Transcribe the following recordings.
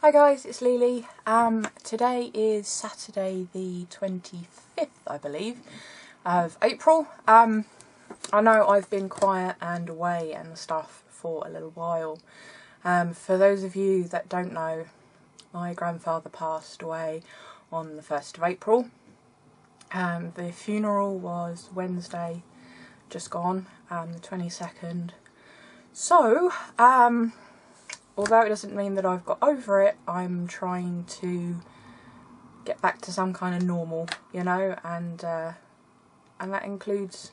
Hi guys, it's Lily. Today is Saturday the 25th, I believe, of April. I know I've been quiet and away and stuff for a little while. For those of you that don't know, my grandfather passed away on the 1st of April. The funeral was Wednesday, just gone, the 22nd. So, although it doesn't mean that I've got over it, I'm trying to get back to some kind of normal, you know, and that includes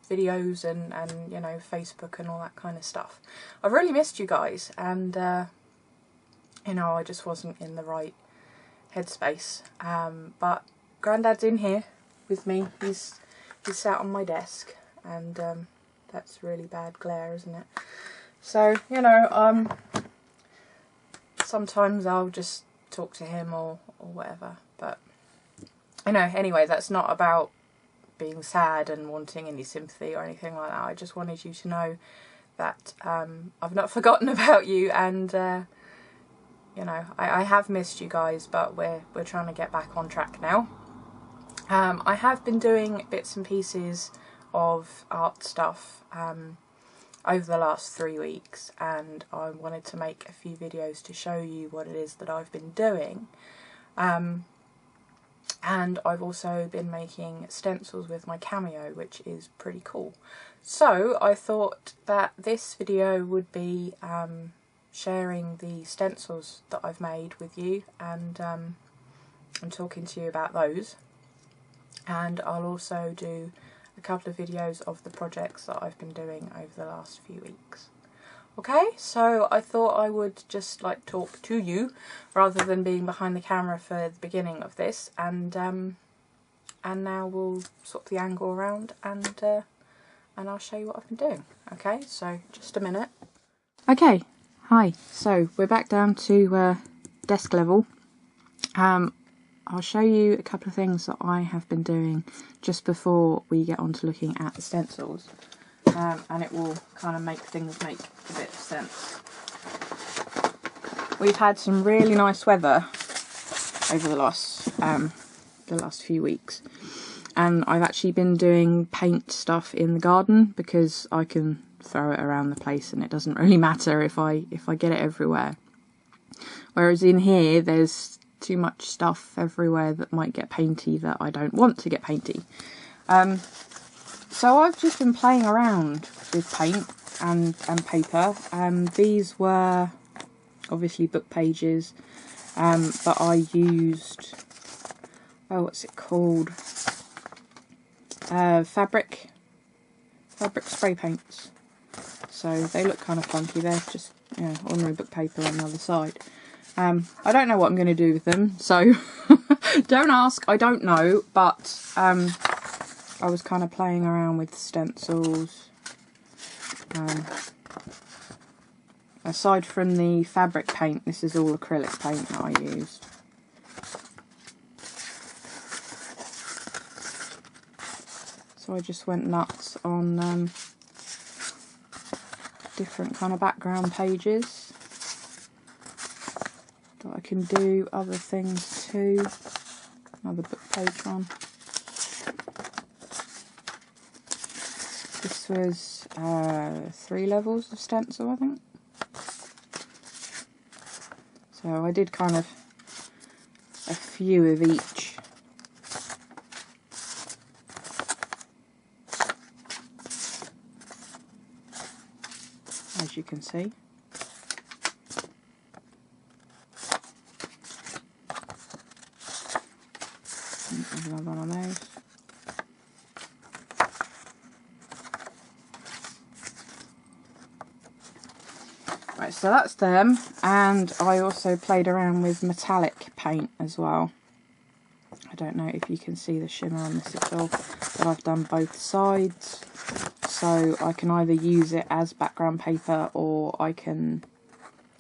videos and you know, Facebook and all that kind of stuff. I've really missed you guys, and you know, I just wasn't in the right headspace. But Grandad's in here with me. He's sat on my desk, and that's really bad glare, isn't it? So, you know, sometimes I'll just talk to him or whatever, but, you know, anyway, that's not about being sad and wanting any sympathy or anything like that. I just wanted you to know that I've not forgotten about you, and, you know, I have missed you guys, but we're trying to get back on track now. I have been doing bits and pieces of art stuff, over the last 3 weeks, and I wanted to make a few videos to show you what it is that I've been doing. And I've also been making stencils with my Cameo, which is pretty cool. So I thought that this video would be sharing the stencils that I've made with you, and I'm talking to you about those. And I'll also do a couple of videos of the projects that I've been doing over the last few weeks. Okay, so I thought I would just like talk to you rather than being behind the camera for the beginning of this, and now we'll swap the angle around, and I'll show you what I've been doing. Okay, so just a minute. Okay, hi. So we're back down to desk level. I'll show you a couple of things that I have been doing just before we get on to looking at the stencils, and it will kind of make things make a bit of sense. We've had some really nice weather over the last few weeks, and I've actually been doing paint stuff in the garden because I can throw it around the place and it doesn't really matter if I get it everywhere. Whereas in here there's too much stuff everywhere that might get painty that I don't want to get painty. So I've just been playing around with paint and paper. These were obviously book pages, but I used, oh, what's it called? Fabric spray paints. So they look kind of funky. They're just, you know, ordinary book paper on the other side. I don't know what I'm going to do with them, so don't ask, I don't know, but I was kind of playing around with stencils. Aside from the fabric paint, this is all acrylic paint that I used. So I just went nuts on different kind of background pages. That I can do other things too. Another book page one. This was 3 levels of stencil, I think. So I did kind of a few of each. As you can see. Another one on those. Right, so that's them, and I also played around with metallic paint as well. I don't know if you can see the shimmer on this at all, but I've done both sides, so I can either use it as background paper, or I can,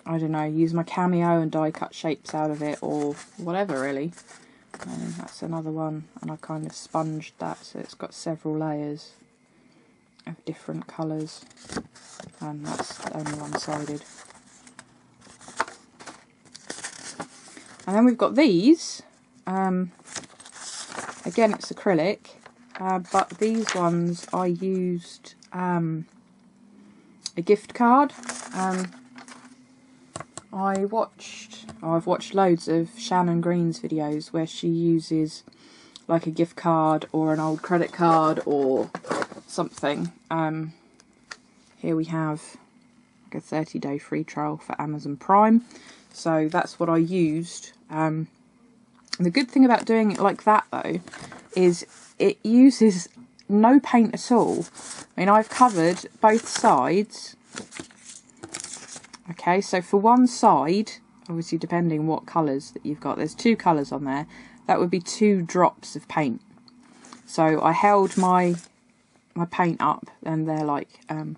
I don't know, use my Cameo and die cut shapes out of it, or whatever really. And that's another one, and I kind of sponged that so it's got several layers of different colours, and that's only one-sided. And then we've got these. Again, it's acrylic, but these ones I used a gift card. I've watched loads of Shannon Green's videos where she uses like a gift card or an old credit card or something. Here we have like a 30-day free trial for Amazon Prime. So that's what I used. The good thing about doing it like that though is it uses no paint at all. I mean, I've covered both sides. Okay, so for one side, obviously depending what colours that you've got, there's 2 colours on there, that would be 2 drops of paint. So I held my paint up, and they're like, they're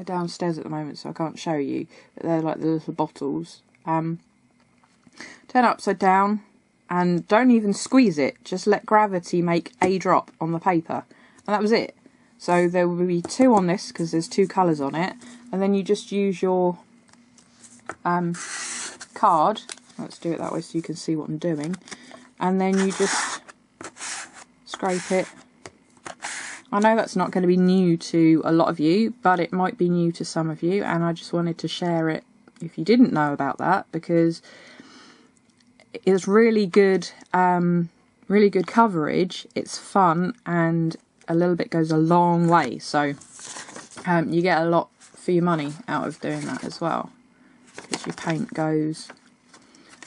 downstairs at the moment so I can't show you, but they're like the little bottles. Turn it upside down and don't even squeeze it, just let gravity make a drop on the paper, and that was it. So there will be 2 on this because there's 2 colours on it, and then you just use your card, let's do it that way so you can see what I'm doing, and then you just scrape it. I know that's not going to be new to a lot of you, but it might be new to some of you, and I just wanted to share it if you didn't know about that, because it's really good coverage, it's fun, and a little bit goes a long way, so you get a lot for your money out of doing that as well, because your paint goes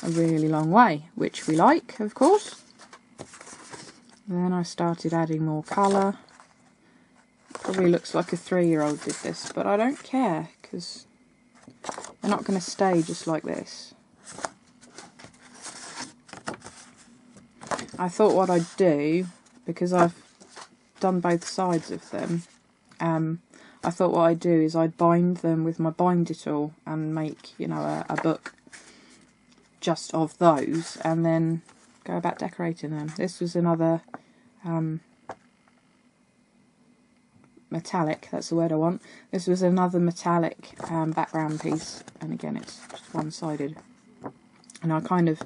a really long way, which we like, of course. And then I started adding more colour. Probably looks like a 3-year-old did this, but I don't care, because they're not going to stay just like this. I thought what I'd do, because I've done both sides of them, I thought what I'd do is I'd bind them with my binder tool and make, you know, a book just of those, and then go about decorating them. This was another metallic, that's the word I want. This was another metallic background piece, and again it's just one-sided. And I kind of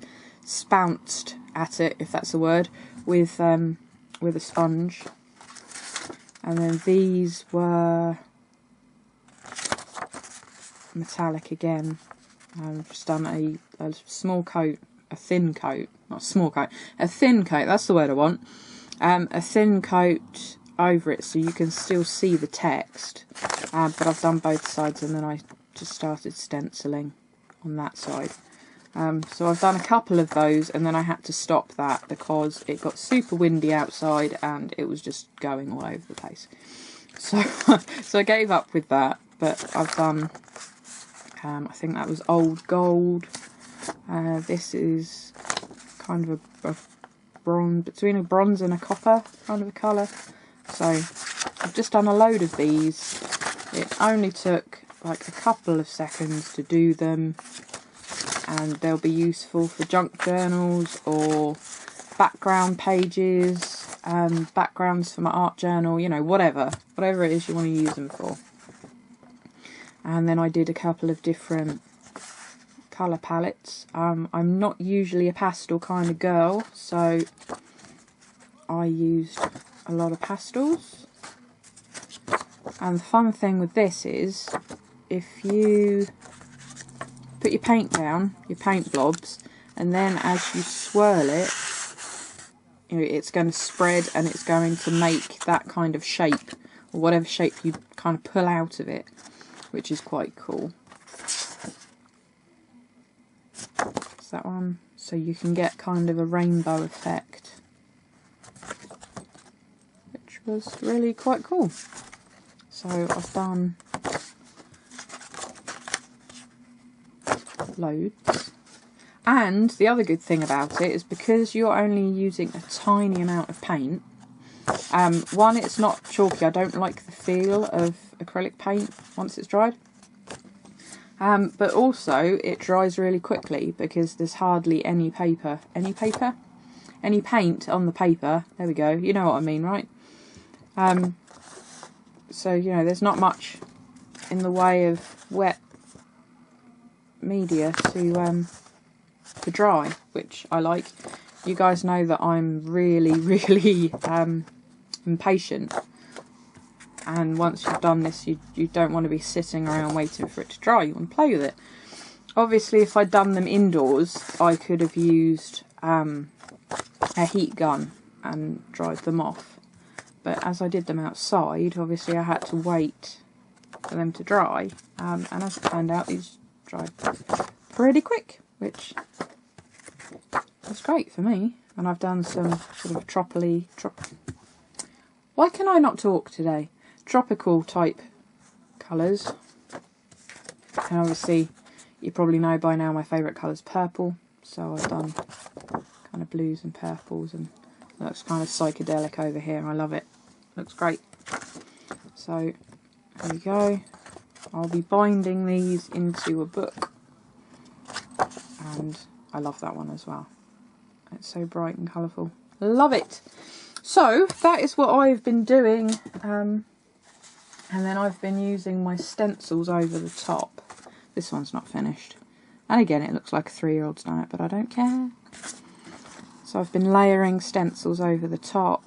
spounced at it, if that's a word, with a sponge. And then these were metallic again. I've just done a small coat, a thin coat, not a small coat, a thin coat, that's the word I want. A thin coat over it so you can still see the text. But I've done both sides, and then I just started stenciling on that side. So I've done a couple of those, and then I had to stop that because it got super windy outside and it was just going all over the place. So, so I gave up with that, but I've done, I think that was Old Gold. This is kind of a bronze, between a bronze and a copper kind of a colour. So I've just done a load of these. It only took like a couple of seconds to do them, and they'll be useful for junk journals or background pages, backgrounds for my art journal, you know, whatever it is you want to use them for. And then I did a couple of different colour palettes. I'm not usually a pastel kind of girl, so I used a lot of pastels. And the fun thing with this is, if you put your paint down, your paint blobs, and then as you swirl it, you know, it's going to spread and it's going to make that kind of shape, or whatever shape you kind of pull out of it, which is quite cool. It's that one, so you can get kind of a rainbow effect, which was really quite cool. So I've done loads. And the other good thing about it is, because you're only using a tiny amount of paint, one, it's not chalky. I don't like the feel of acrylic paint once it's dried. But also it dries really quickly because there's hardly any paint on the paper. There we go, you know what I mean, right? So, you know, there's not much in the way of wet media to to dry, which I like. You guys know that I'm really impatient, and once you've done this, you don't want to be sitting around waiting for it to dry. You want to play with it. Obviously, if I'd done them indoors, I could have used a heat gun and dried them off. But as I did them outside, obviously I had to wait for them to dry. And as it turned out, these dried pretty quick, which was great for me. And I've done some sort of why can I not talk today? Tropical type colours. And obviously, you probably know by now my favourite colour is purple. So I've done kind of blues and purples, and it looks kind of psychedelic over here. I love it. Looks great. So there we go. I'll be binding these into a book, and I love that one as well. It's so bright and colourful. Love it. So that is what I've been doing, and then I've been using my stencils over the top. This one's not finished, and again it looks like a 3-year-old's done it, but I don't care. So I've been layering stencils over the top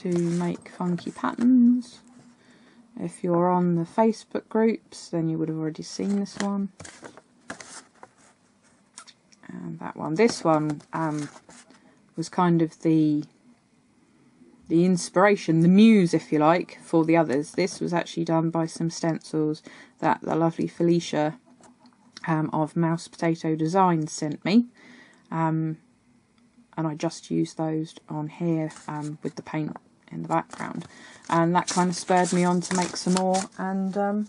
to make funky patterns. If you're on the Facebook groups, then you would have already seen this one. And that one. This one was kind of the inspiration, the muse, if you like, for the others. This was actually done by some stencils that the lovely Felicia of Mouse Potato Designs sent me. And I just used those on here with the paint in the background. And that kind of spurred me on to make some more and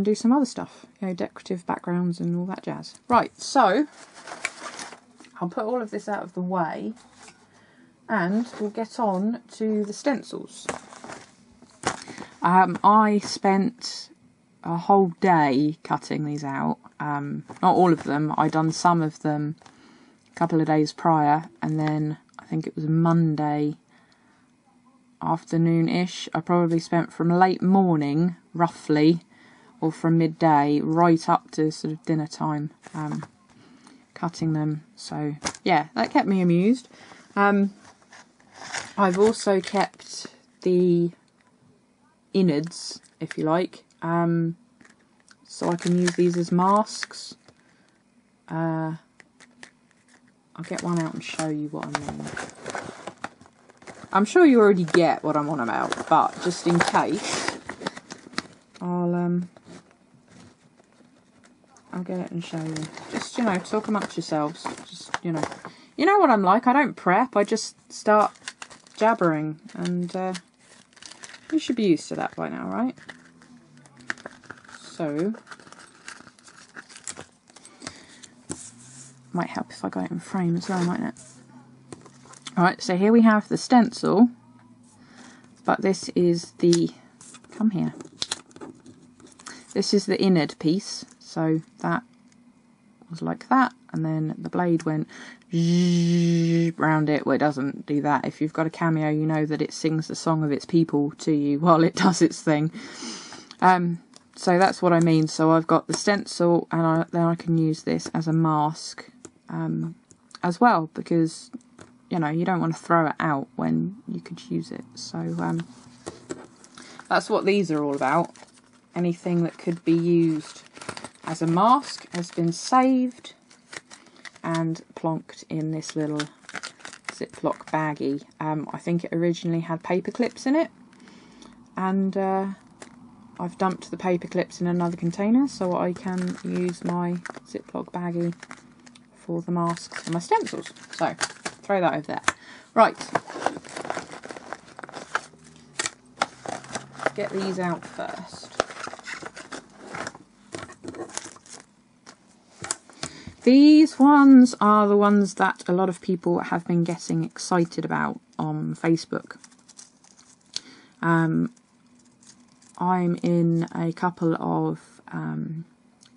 do some other stuff, you know, decorative backgrounds and all that jazz. Right, so I'll put all of this out of the way and we'll get on to the stencils. I spent a whole day cutting these out. Not all of them. I done some of them a couple of days prior, and then I think it was Monday afternoon-ish. I probably spent from late morning, roughly, or from midday, right up to sort of dinner time, cutting them. So yeah, that kept me amused. I've also kept the innards, if you like, so I can use these as masks. I'll get one out and show you what I mean. I'm sure you already get what I'm on about, but just in case, I'll get it and show you. Just, you know, talk amongst yourselves. Just, you know what I'm like. I don't prep. I just start jabbering, and you should be used to that by now, right? So, might help if I got it in frame as well, mightn't it? Alright, so here we have the stencil, but this is the, come here, this is the innard piece. So that was like that, and then the blade went round it. Well, it doesn't do that. If you've got a cameo, you know that it sings the song of its people to you while it does its thing. So that's what I mean. So I've got the stencil, and then I can use this as a mask as well, because, you know, you don't want to throw it out when you could use it. So that's what these are all about. Anything that could be used as a mask has been saved and plonked in this little Ziploc baggie. I think it originally had paper clips in it, and I've dumped the paper clips in another container so I can use my Ziploc baggie for the masks and my stencils. So, throw that over there. Right. Get these out first. These ones are the ones that a lot of people have been getting excited about on Facebook. I'm in a couple of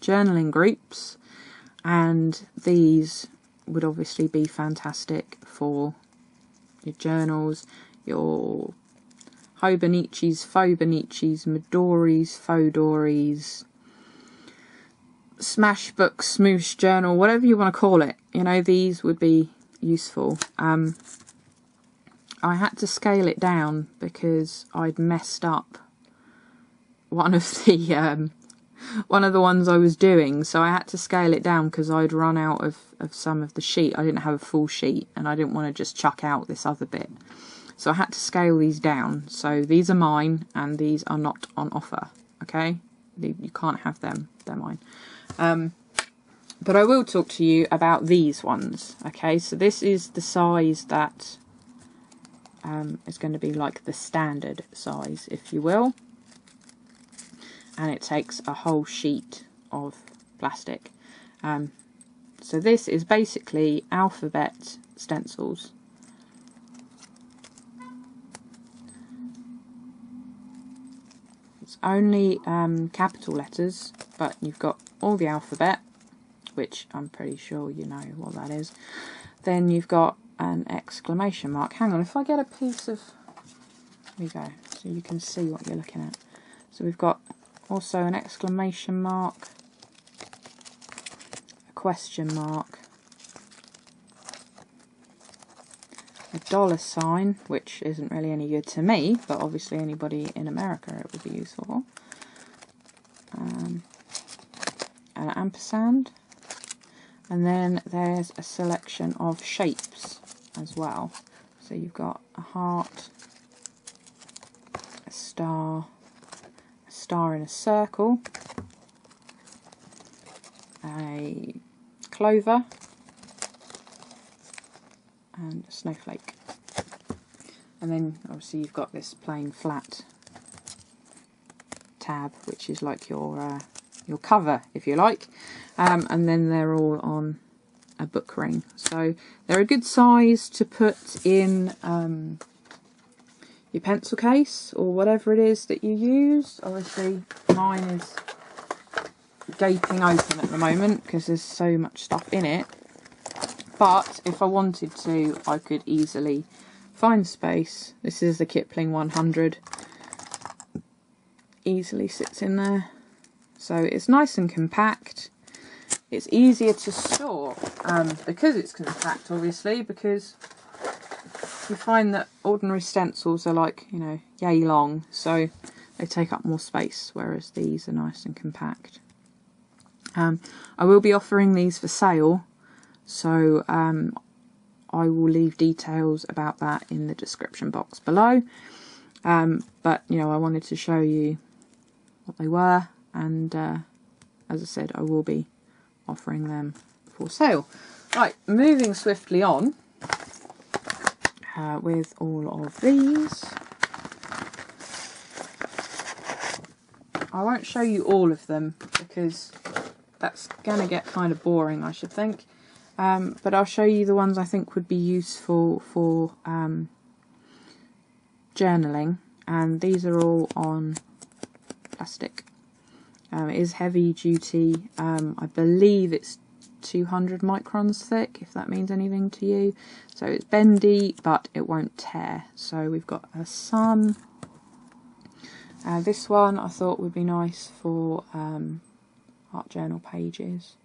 journaling groups, and these would obviously be fantastic for your journals, your Hobonichis, Fobonichis, Midoris, Fodoris, smash book, smoosh journal, whatever you want to call it. You know, these would be useful. I had to scale it down because I'd messed up one of the ones I was doing, so I had to scale it down because I'd run out of some of the sheet. I didn't have a full sheet and I didn't want to just chuck out this other bit, so I had to scale these down. So these are mine and these are not on offer, okay? You can't have them, they're mine. But I will talk to you about these ones, okay? So this is the size that is going to be like the standard size, if you will. And it takes a whole sheet of plastic. So this is basically alphabet stencils. It's only capital letters, but you've got all the alphabet, which I'm pretty sure you know what that is. Then you've got an exclamation mark. Hang on, if I get a piece of... Here we go, so you can see what you're looking at. So we've got also an exclamation mark, a question mark, a $sign, which isn't really any good to me, but obviously anybody in America it would be useful for. An ampersand, and then there's a selection of shapes as well. So you've got a heart, a star in a circle, a clover, and a snowflake. And then obviously you've got this plain flat tab, which is like your cover, if you like. And then they're all on a book ring. So they're a good size to put in your pencil case or whatever it is that you use. Obviously mine is gaping open at the moment because there's so much stuff in it, but if I wanted to I could easily find space. This is the Kipling 100, easily sits in there, so it's nice and compact. It's easier to store because it's compact, obviously, because you find that ordinary stencils are like, you know, yay long, so they take up more space, whereas these are nice and compact. I will be offering these for sale, so I will leave details about that in the description box below. But, you know, I wanted to show you what they were, and as I said, I will be offering them for sale. Right, moving swiftly on. With all of these. I won't show you all of them because that's going to get kind of boring, I should think. But I'll show you the ones I think would be useful for journaling. And these are all on plastic. It is heavy duty. I believe it's 200 microns thick, if that means anything to you. So it's bendy, but it won't tear. So we've got a sun. This one I thought would be nice for art journal pages.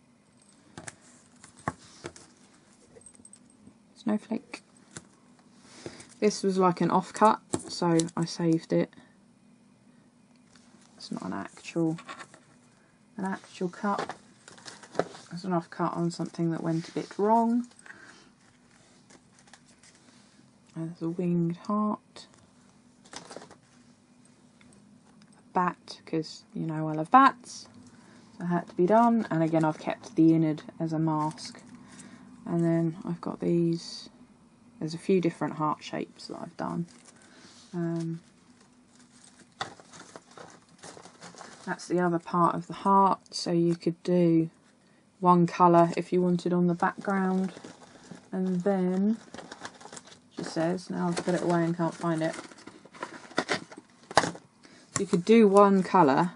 Snowflake. This was like an offcut, so I saved it. It's not an actual cut. It's an offcut on something that went a bit wrong. There's a winged heart. A bat, because you know I love bats. So it had to be done. And again, I've kept the innard as a mask. And then I've got these. There's a few different heart shapes that I've done. That's the other part of the heart. So you could do one colour if you wanted on the background. And then, she says, now I've put it away and can't find it. You could do one colour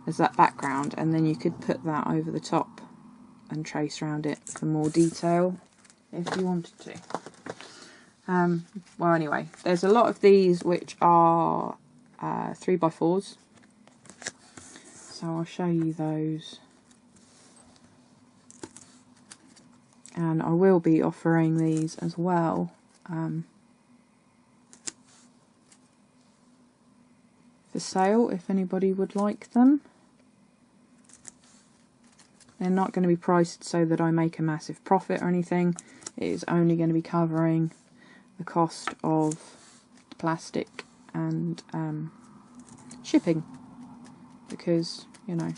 as that background, and then you could put that over the top and trace around it for more detail if you wanted to. Well, anyway, there's a lot of these which are 3x4s, so I'll show you those and I will be offering these as well for sale if anybody would like them. They're not going to be priced so that I make a massive profit or anything. It is only going to be covering the cost of plastic and shipping, because, you know,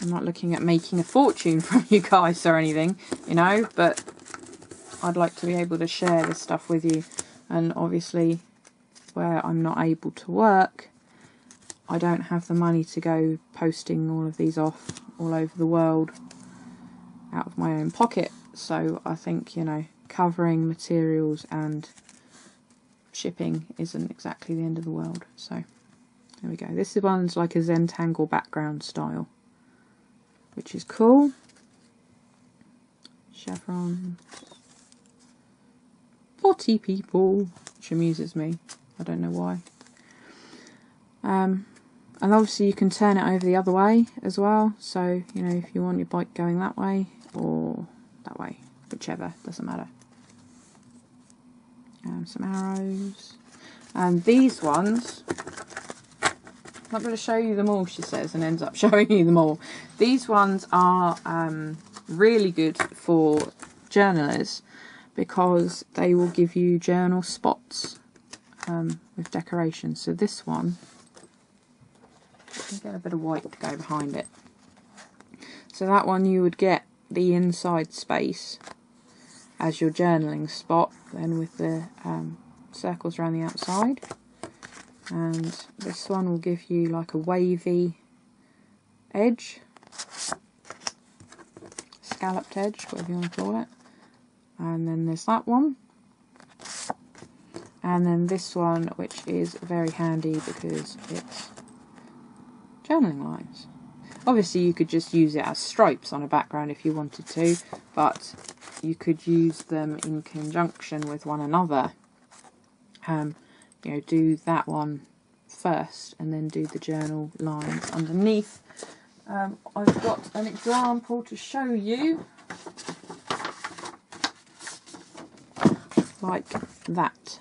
I'm not looking at making a fortune from you guys or anything, you know, but I'd like to be able to share this stuff with you. And obviously, where I'm not able to work, I don't have the money to go posting all of these off all over the world out of my own pocket. So I think, you know, covering materials and shipping isn't exactly the end of the world. So there we go. This one's like a Zentangle background style, which is cool. Chevron. Potty people, which amuses me. I don't know why. And obviously you can turn it over the other way as well. So, you know, if you want your bike going that way or that way, whichever, doesn't matter. Some arrows. And these ones, I'm not going to show you them all, she says, and ends up showing you them all. These ones are really good for journalers because they will give you journal spots with decorations. So this one, get a bit of white to go behind it. So that one you would get the inside space as your journaling spot, then with the circles around the outside. And this one will give you like a wavy edge, scalloped edge, whatever you want to call it. And then there's that one. And then this one, which is very handy because it's journaling lines. Obviously you could just use it as stripes on a background if you wanted to, but you could use them in conjunction with one another. You know, do that one first and then do the journal lines underneath. I've got an example to show you, like that.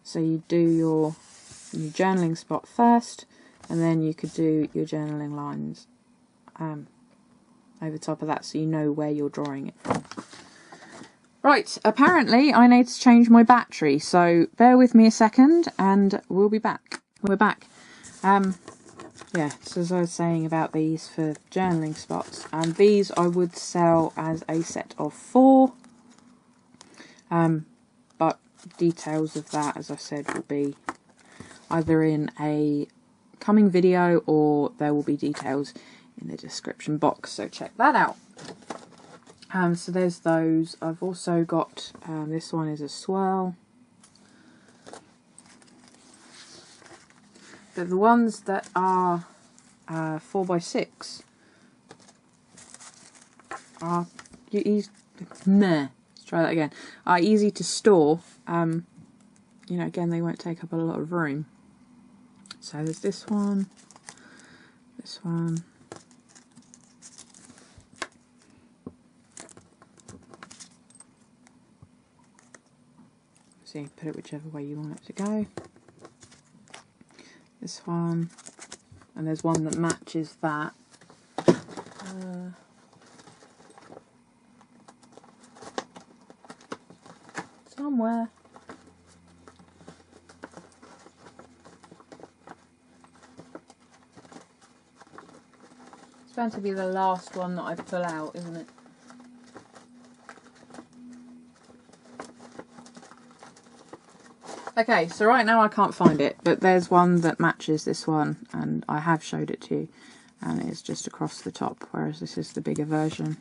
So you do your journaling spot first, and then you could do your journaling lines over top of that, so you know where you're drawing it from. Right, apparently I need to change my battery, so bear with me a second and we'll be back. We're back. Yeah, so as I was saying about these for journaling spots, and these I would sell as a set of 4. But details of that, as I said, will be either in a coming video or there will be details in the description box, so check that out. So there's those. I've also got, this one is a swirl. But the ones that are 4x6 are let's try that again. Are easy to store. You know, again, they won't take up a lot of room. So there's this one, this one. So you can put it whichever way you want it to go. This one, and there's one that matches that. Somewhere. It's going to be the last one that I pull out, isn't it? Okay, so right now I can't find it, but there's one that matches this one, and I have showed it to you, and it's just across the top, whereas this is the bigger version.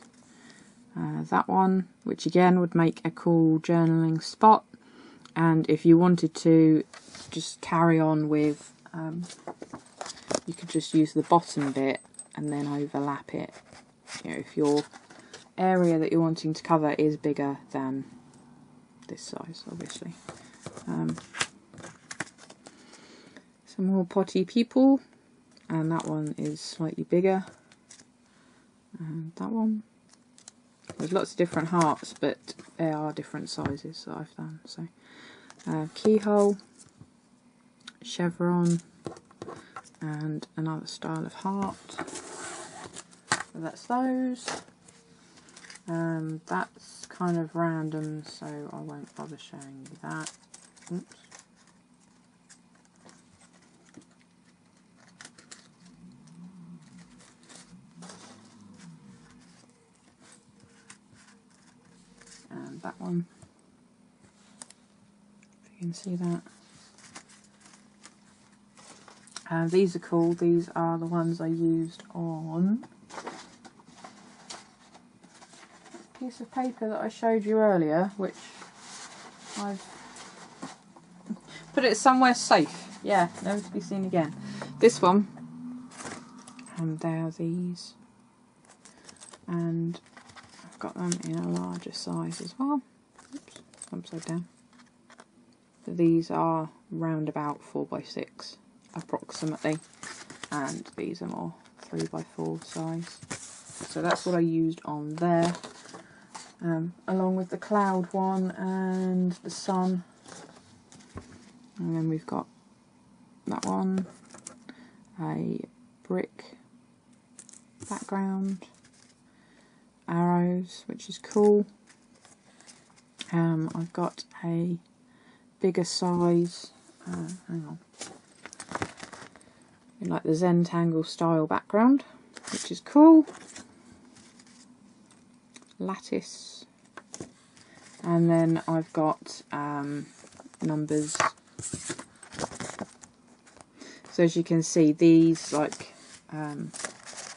That one, which again would make a cool journaling spot, and if you wanted to just carry on with, you could just use the bottom bit and then overlap it. You know, if your area that you're wanting to cover is bigger than this size, obviously. Some more potty people. and that one is slightly bigger, and that one. There's lots of different hearts, but they are different sizes that I've done. So keyhole, chevron, and another style of heart. So that's those. That's kind of random, so I won't bother showing you that. Oops. And that one, if you can see that. These are cool. These are the ones I used on a piece of paper that I showed you earlier, which I've put it somewhere safe. Yeah, never to be seen again. This one, and they are these, and I've got them in a larger size as well. Oops, upside down. So these are round about 4x6 approximately, and these are more 3x4 size. So that's what I used on there, along with the cloud one and the sun. And then we've got that one, a brick background, arrows, which is cool. I've got a bigger size, hang on, in like the Zentangle style background, which is cool. Lattice, and then I've got numbers. So as you can see, these like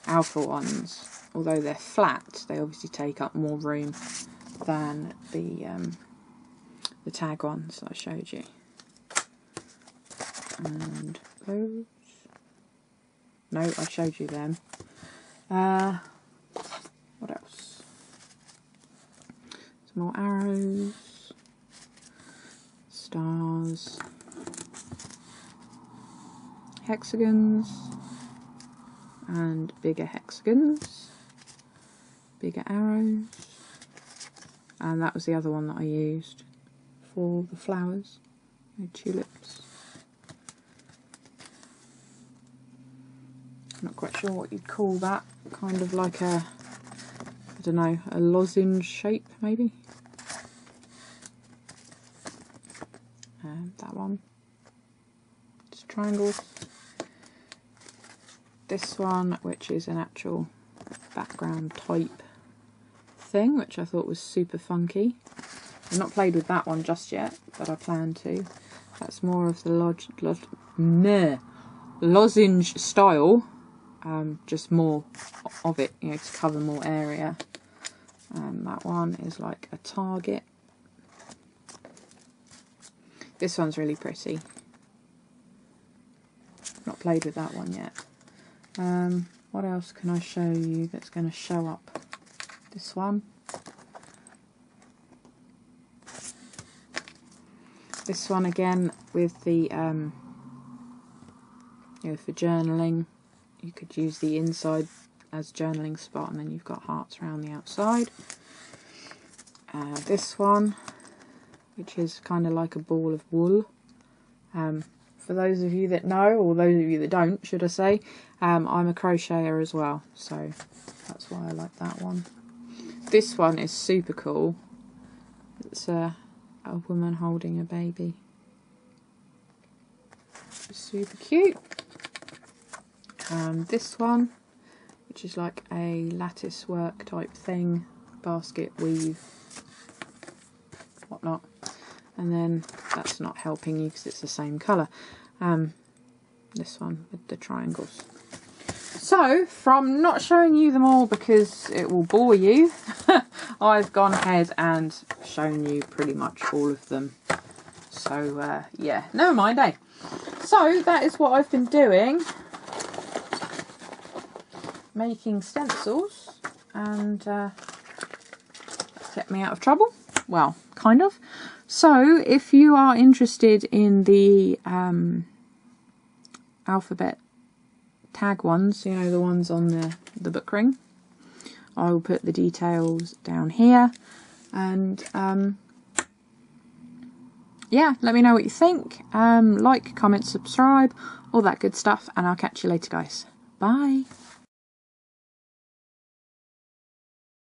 alpha ones, although they're flat, they obviously take up more room than the tag ones that I showed you. And those, no, I showed you them. What else? Some more arrows, stars, hexagons, and bigger hexagons, bigger arrows, and that was the other one that I used for the flowers, the tulips. I'm not quite sure what you'd call that, kind of like a, I don't know, a lozenge shape maybe. And that one, just triangles. This one, which is an actual background type thing, which I thought was super funky. I've not played with that one just yet, but I plan to. That's more of the lozenge style, just more of it, you know, to cover more area. And that one is like a target. This one's really pretty. Not played with that one yet. What else can I show you that's going to show up? This one. This one again with the, you know, for journaling. You could use the inside as journaling spot, and then you've got hearts around the outside. This one, which is kind of like a ball of wool. For those of you that know, or those of you that don't, should I say, I'm a crocheter as well, so that's why I like that one. This one is super cool. It's a woman holding a baby. Super cute. This one, which is like a lattice work type thing, basket weave, whatnot. And then that's not helping you because it's the same colour. This one with the triangles. So, from not showing you them all because it will bore you, I've gone ahead and shown you pretty much all of them. So, yeah, never mind, eh? So, that is what I've been doing. Making stencils, and that's kept me out of trouble. Well, kind of. So, if you are interested in the alphabet tag ones, you know, the ones on the book ring. I will put the details down here, and yeah, let me know what you think. Like, comment, subscribe, all that good stuff, and I'll catch you later, guys. Bye.